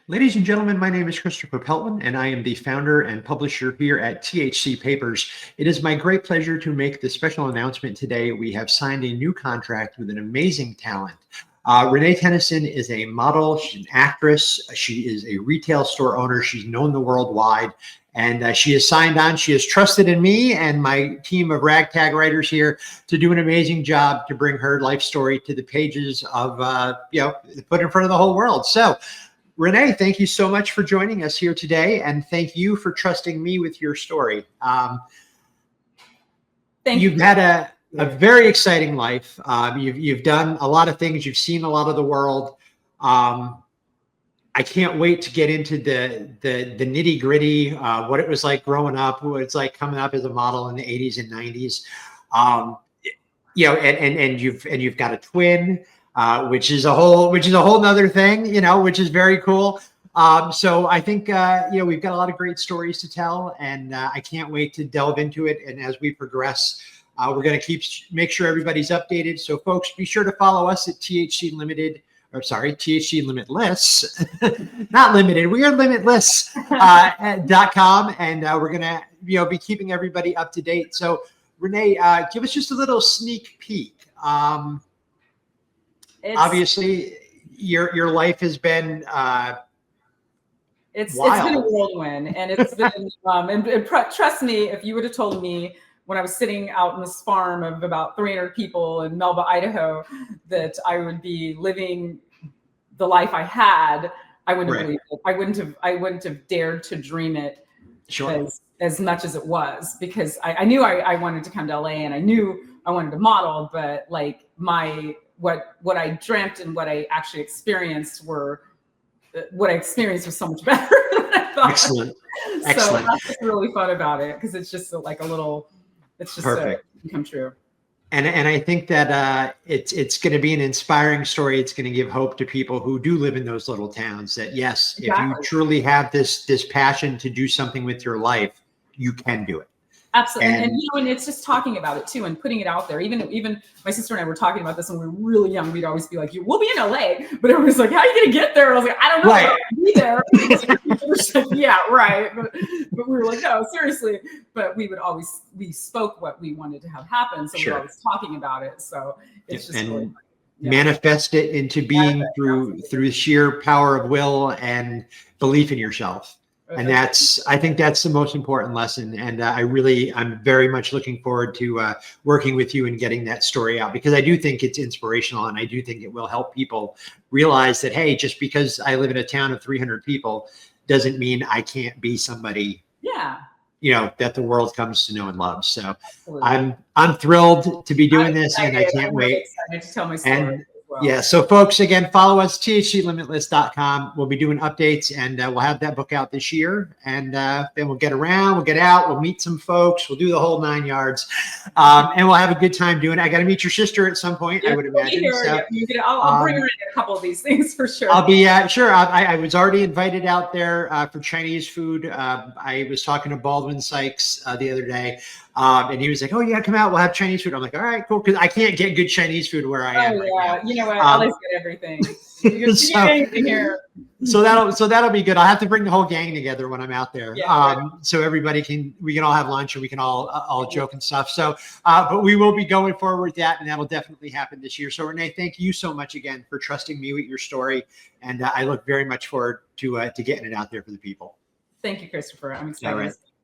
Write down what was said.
Ladies and gentlemen, my name is Christopher Peltman, and I am the founder and publisher here at THC Papers. It is my great pleasure to make this special announcement today. We have signed a new contract with an amazing talent. Renee Tennison is a model, she's an actress, she is a retail store owner, she's known the worldwide, and she has signed on. She has trusted in me and my team of ragtag writers here to do an amazing job to bring her life story to the pages of, put in front of the whole world. So, Renee, thank you so much for joining us here today, and thank you for trusting me with your story. You've had a very exciting life. You've done a lot of things. You've seen a lot of the world. I can't wait to get into the nitty gritty, what it was like growing up, what it's like coming up as a model in the 80s and 90s. And you've got a twin. Which is a whole nother thing, which is very cool. So I think, we've got a lot of great stories to tell, and I can't wait to delve into it. And as we progress, we're going to make sure everybody's updated. So folks, be sure to follow us at THC Limitless, not limited. We are limitless.com, and we're going to, be keeping everybody up to date. So Renee, give us just a little sneak peek. Obviously, your life has been it's been a whirlwind, and it's been trust me, if you would have told me when I was sitting out in this farm of about 300 people in Melba, Idaho, that I would be living the life I had, I wouldn't have believed it. I wouldn't have dared to dream it as much as it was, because I knew I wanted to come to LA, and I knew I wanted to model, but like what I dreamt and what I actually experienced was so much better than I thought. Excellent. So that's what's really fun about it, because it's just it's just perfect. Come true. And I think that it's going to be an inspiring story. It's going to give hope to people who do live in those little towns that, yes, exactly. If you truly have this passion to do something with your life, you can do it. Absolutely. And it's just talking about it too, and putting it out there. Even my sister and I were talking about this when we were really young. We'd always be like, we'll be in LA, but everyone's like, how are you going to get there? And I was like, I don't know. Right. I'll be there. Like, yeah, right. But we were like, no, seriously. But we spoke what we wanted to have happen. So we're always talking about it. So it's just really fun. Manifest it into being through sheer power of will and belief in yourself. And I think that's the most important lesson. And I'm very much looking forward to working with you and getting that story out, because I do think it's inspirational, and I do think it will help people realize that, hey, just because I live in a town of 300 people doesn't mean I can't be somebody, that the world comes to know and love. So absolutely. I'm thrilled to be doing this, and I can't wait. I'm excited to tell my story. Yeah. So folks, again, follow us, THCLimitless.com. We'll be doing updates, and we'll have that book out this year. And then we'll get around, we'll get out, we'll meet some folks, we'll do the whole 9 yards. And we'll have a good time doing it. I got to meet your sister at some point, I would imagine. I'll bring her in a couple of these things for sure. I'll be sure. I was already invited out there for Chinese food. I was talking to Baldwin Sykes the other day. And he was like, oh, yeah, come out. We'll have Chinese food. I'm like, all right, cool. Because I can't get good Chinese food where I am. Right now. You know what? I always get everything. You can get anything here. So that'll be good. I'll have to bring the whole gang together when I'm out there. Yeah, so we can all have lunch, and we can all joke and stuff. So, but we will be going forward with that, and that'll definitely happen this year. So Renee, thank you so much again for trusting me with your story. And I look very much forward to getting it out there for the people. Thank you, Christopher. I'm excited. All right.